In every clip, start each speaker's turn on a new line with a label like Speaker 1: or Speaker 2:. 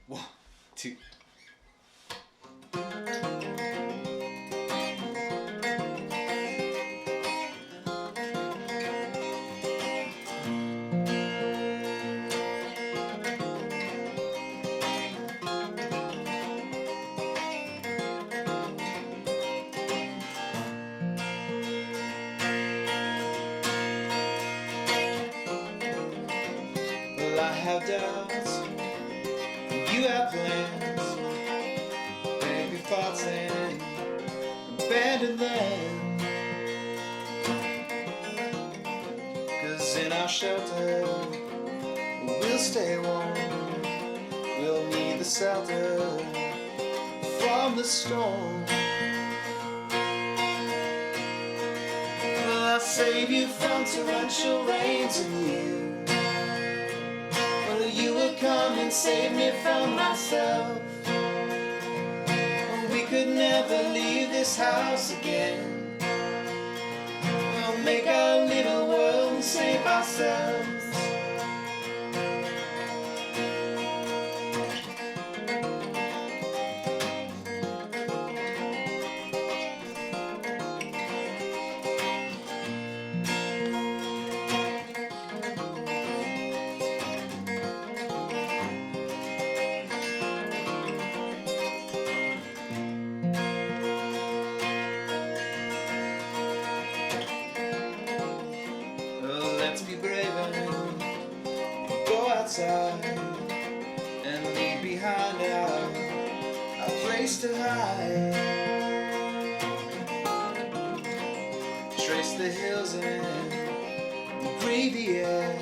Speaker 1: 1, 2. Well, I have doubts, you have plans, baby thoughts and abandoned land. 'Cause in our shelter we'll stay warm, we'll need the shelter from the storm. Well, I'll save you from torrential rains and you will come and save me from myself. We could never leave this house again. We'll make our little world and save ourselves. Let's be brave and go outside and leave behind our place to hide. Trace the hills and breathe the air,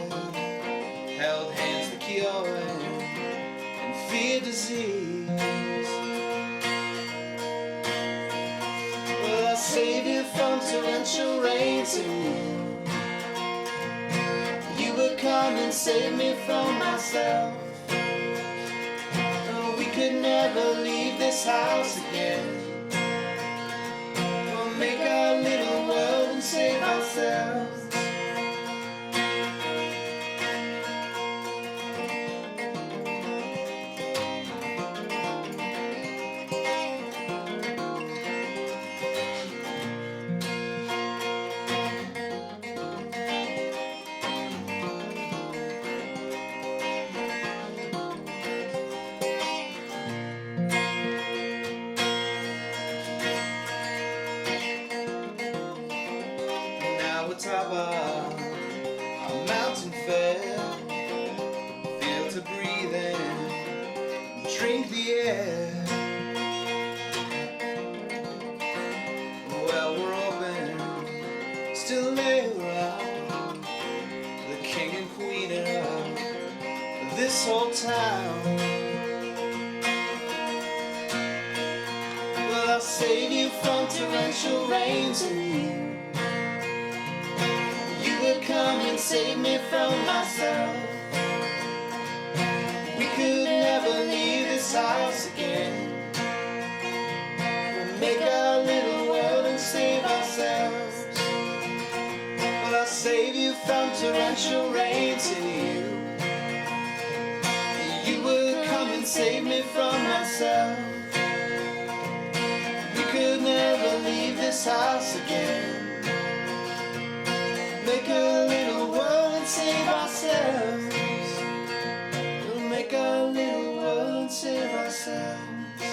Speaker 1: held hands to cure and fear disease. Well, I'll save you from torrential rains and would come and save me from myself. Oh, we could never leave this house again. We'll make our little world and save ourselves. Top of our mountain fare, feel to breathe and drink the air. Well, we're open, still lay around, the king and queen of this whole town. Well, I'll save you from torrential rains and you would come and save me from myself. We could never leave this house again. We'll make our little world and save ourselves. Well, I'll save you from torrential rains and you would come and save me from myself. We could never leave this house again. Make a little world and save ourselves. We'll make a little world and save ourselves.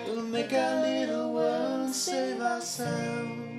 Speaker 1: We'll make a little world and save ourselves.